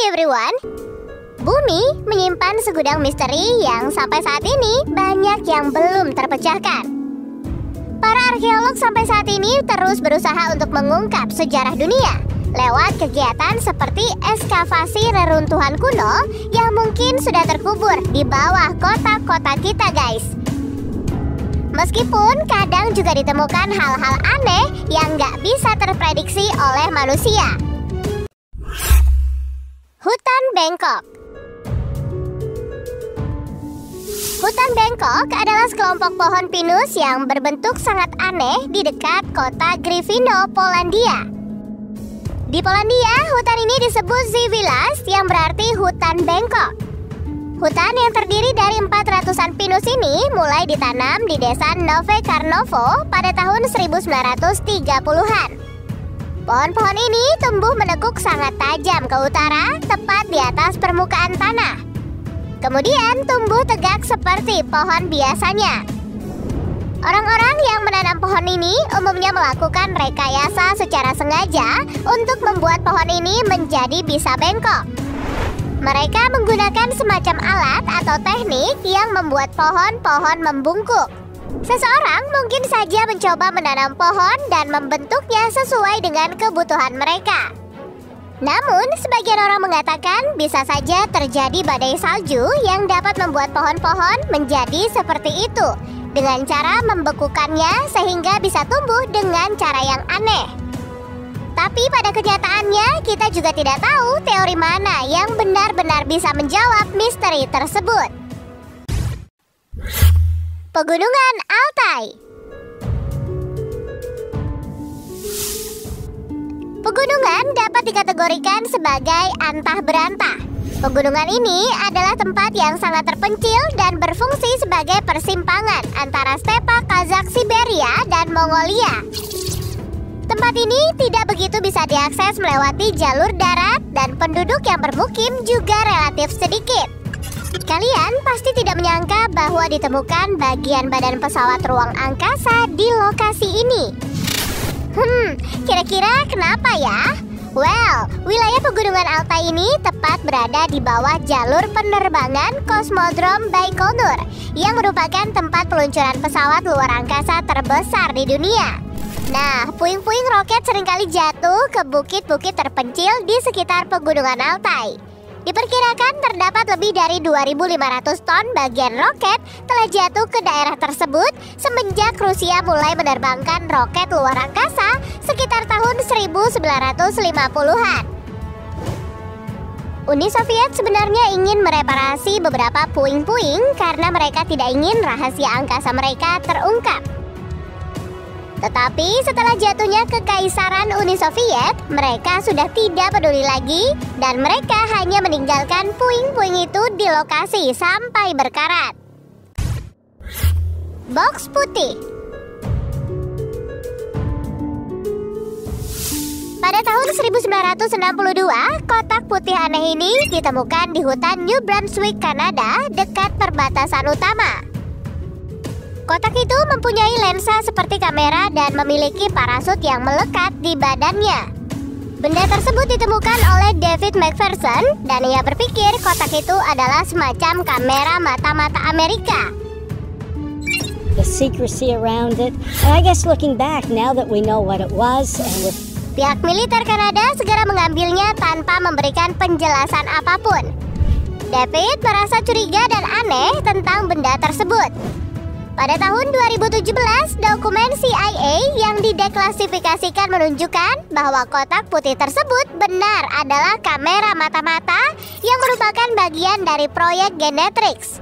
everyone. Bumi menyimpan segudang misteri yang sampai saat ini banyak yang belum terpecahkan. Para arkeolog sampai saat ini terus berusaha untuk mengungkap sejarah dunia lewat kegiatan seperti ekskavasi reruntuhan kuno yang mungkin sudah terkubur di bawah kota-kota kita, guys. Meskipun kadang juga ditemukan hal-hal aneh yang nggak bisa terprediksi oleh manusia. Hutan Bengkok. Hutan Bengkok adalah sekelompok pohon pinus yang berbentuk sangat aneh di dekat kota Gryfino, Polandia. Di Polandia, hutan ini disebut Zivilas yang berarti hutan bengkok. Hutan yang terdiri dari 400-an pinus ini mulai ditanam di desa Nove Karnovo pada tahun 1930-an. Pohon-pohon ini tumbuh menekuk sangat tajam ke utara, tepat di atas permukaan tanah. Kemudian tumbuh tegak seperti pohon biasanya. Orang-orang yang menanam pohon ini umumnya melakukan rekayasa secara sengaja untuk membuat pohon ini menjadi bisa bengkok. Mereka menggunakan semacam alat atau teknik yang membuat pohon-pohon membungkuk. Seseorang mungkin saja mencoba menanam pohon dan membentuknya sesuai dengan kebutuhan mereka. Namun, sebagian orang mengatakan bisa saja terjadi badai salju yang dapat membuat pohon-pohon menjadi seperti itu dengan cara membekukannya sehingga bisa tumbuh dengan cara yang aneh. Tapi pada kenyataannya, kita juga tidak tahu teori mana yang benar-benar bisa menjawab misteri tersebut. Pegunungan Altai. Pegunungan dapat dikategorikan sebagai antah berantah. Pegunungan ini adalah tempat yang sangat terpencil dan berfungsi sebagai persimpangan antara stepa Kazakh Siberia dan Mongolia. Tempat ini tidak begitu bisa diakses melewati jalur darat dan penduduk yang bermukim juga relatif sedikit. Kalian pasti tidak menyangka bahwa ditemukan bagian badan pesawat ruang angkasa di lokasi ini. Kira-kira kenapa ya? Well, wilayah Pegunungan Altai ini tepat berada di bawah jalur penerbangan Kosmodrom Baikonur yang merupakan tempat peluncuran pesawat luar angkasa terbesar di dunia. Nah, puing-puing roket seringkali jatuh ke bukit-bukit terpencil di sekitar Pegunungan Altai. Diperkirakan terdapat lebih dari 2.500 ton bagian roket telah jatuh ke daerah tersebut semenjak Rusia mulai menerbangkan roket luar angkasa sekitar tahun 1950-an. Uni Soviet sebenarnya ingin mereparasi beberapa puing-puing karena mereka tidak ingin rahasia angkasa mereka terungkap. Tetapi setelah jatuhnya Kekaisaran Uni Soviet, mereka sudah tidak peduli lagi dan mereka hanya meninggalkan puing-puing itu di lokasi sampai berkarat. Boks putih. Pada tahun 1962, kotak putih aneh ini ditemukan di hutan New Brunswick, Kanada, dekat perbatasan utama. Kotak itu mempunyai lensa seperti kamera dan memiliki parasut yang melekat di badannya. Benda tersebut ditemukan oleh David McPherson dan ia berpikir kotak itu adalah semacam kamera mata-mata Amerika. The secrecy around it, and I guess looking back now that we know what it was, and with pihak militer Kanada segera mengambilnya tanpa memberikan penjelasan apapun. David merasa curiga dan aneh tentang benda tersebut. Pada tahun 2017, dokumen CIA yang dideklasifikasikan menunjukkan bahwa kotak putih tersebut benar adalah kamera mata-mata yang merupakan bagian dari proyek Genetrix.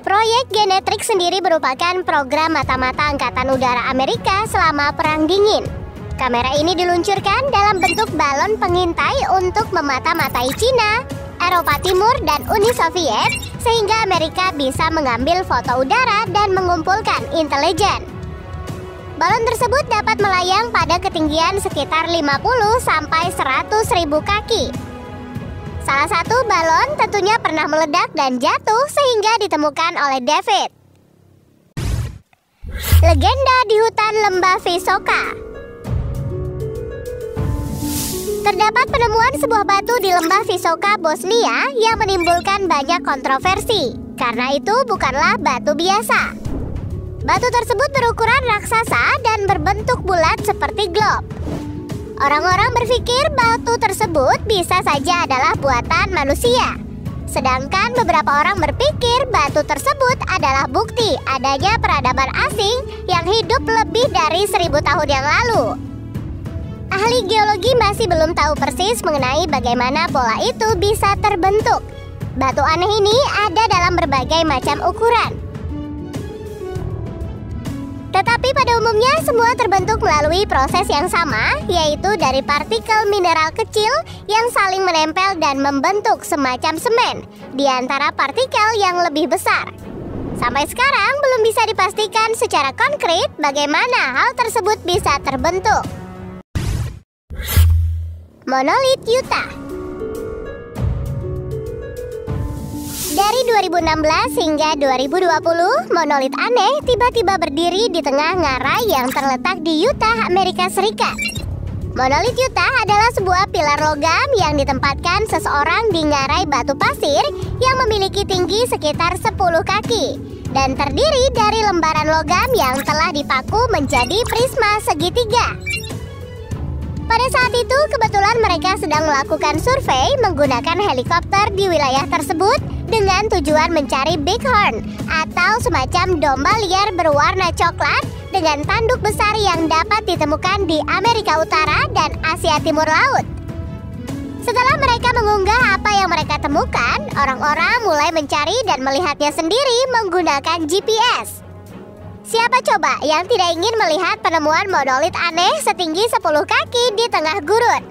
Proyek Genetrix sendiri merupakan program mata-mata Angkatan Udara Amerika selama Perang Dingin. Kamera ini diluncurkan dalam bentuk balon pengintai untuk memata-matai Cina, Eropa Timur, dan Uni Soviet sehingga Amerika bisa mengambil foto udara dan mengumpulkan intelijen. Balon tersebut dapat melayang pada ketinggian sekitar 50 sampai 100 ribu kaki. Salah satu balon tentunya pernah meledak dan jatuh sehingga ditemukan oleh David. Legenda di hutan lembah Vysoka. Terdapat penemuan sebuah batu di lembah Visoka, Bosnia yang menimbulkan banyak kontroversi. Karena itu bukanlah batu biasa. Batu tersebut berukuran raksasa dan berbentuk bulat seperti globe. Orang-orang berpikir batu tersebut bisa saja adalah buatan manusia. Sedangkan beberapa orang berpikir batu tersebut adalah bukti adanya peradaban asing yang hidup lebih dari 1000 tahun yang lalu. Ahli geologi masih belum tahu persis mengenai bagaimana pola itu bisa terbentuk. Batu aneh ini ada dalam berbagai macam ukuran. Tetapi pada umumnya semua terbentuk melalui proses yang sama, yaitu dari partikel mineral kecil yang saling menempel dan membentuk semacam semen di antara partikel yang lebih besar. Sampai sekarang belum bisa dipastikan secara konkret bagaimana hal tersebut bisa terbentuk. Monolit Utah. Dari 2016 hingga 2020, monolit aneh tiba-tiba berdiri di tengah ngarai yang terletak di Utah, Amerika Serikat. Monolit Utah adalah sebuah pilar logam yang ditempatkan seseorang di ngarai batu pasir yang memiliki tinggi sekitar 10 kaki dan terdiri dari lembaran logam yang telah dipaku menjadi prisma segitiga. Pada saat itu, kebetulan mereka sedang melakukan survei menggunakan helikopter di wilayah tersebut dengan tujuan mencari bighorn atau semacam domba liar berwarna coklat dengan tanduk besar yang dapat ditemukan di Amerika Utara dan Asia Timur Laut. Setelah mereka mengunggah apa yang mereka temukan, orang-orang mulai mencari dan melihatnya sendiri menggunakan GPS. Siapa coba yang tidak ingin melihat penemuan monolit aneh setinggi 10 kaki di tengah gurun?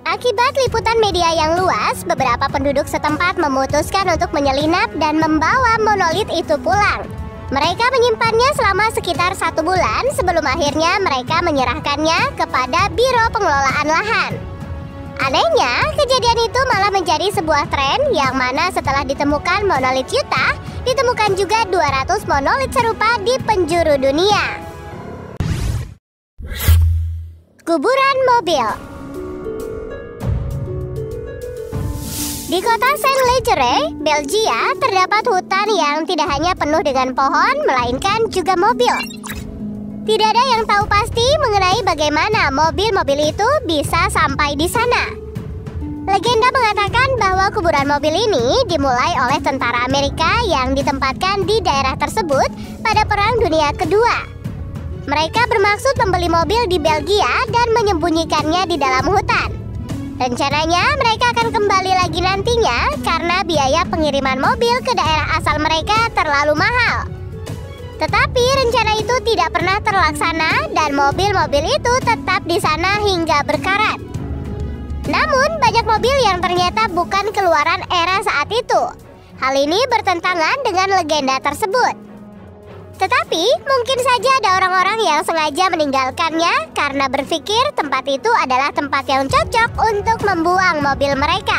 Akibat liputan media yang luas, beberapa penduduk setempat memutuskan untuk menyelinap dan membawa monolit itu pulang. Mereka menyimpannya selama sekitar 1 bulan sebelum akhirnya mereka menyerahkannya kepada Biro Pengelolaan Lahan. Anehnya, kejadian itu malah menjadi sebuah tren yang mana setelah ditemukan monolit Utah, ditemukan juga 200 monolit serupa di penjuru dunia. Kuburan mobil. Di kota Saint-Leger, Belgia, terdapat hutan yang tidak hanya penuh dengan pohon, melainkan juga mobil. Tidak ada yang tahu pasti mengenai bagaimana mobil-mobil itu bisa sampai di sana. Legenda mengatakan bahwa kuburan mobil ini dimulai oleh tentara Amerika yang ditempatkan di daerah tersebut pada Perang Dunia Kedua. Mereka bermaksud membeli mobil di Belgia dan menyembunyikannya di dalam hutan. Rencananya mereka akan kembali lagi nantinya karena biaya pengiriman mobil ke daerah asal mereka terlalu mahal. Tetapi rencana itu tidak pernah terlaksana dan mobil-mobil itu tetap di sana hingga berkarat. Namun banyak mobil yang ternyata bukan keluaran era saat itu. Hal ini bertentangan dengan legenda tersebut. Tetapi mungkin saja ada orang-orang yang sengaja meninggalkannya karena berpikir tempat itu adalah tempat yang cocok untuk membuang mobil mereka.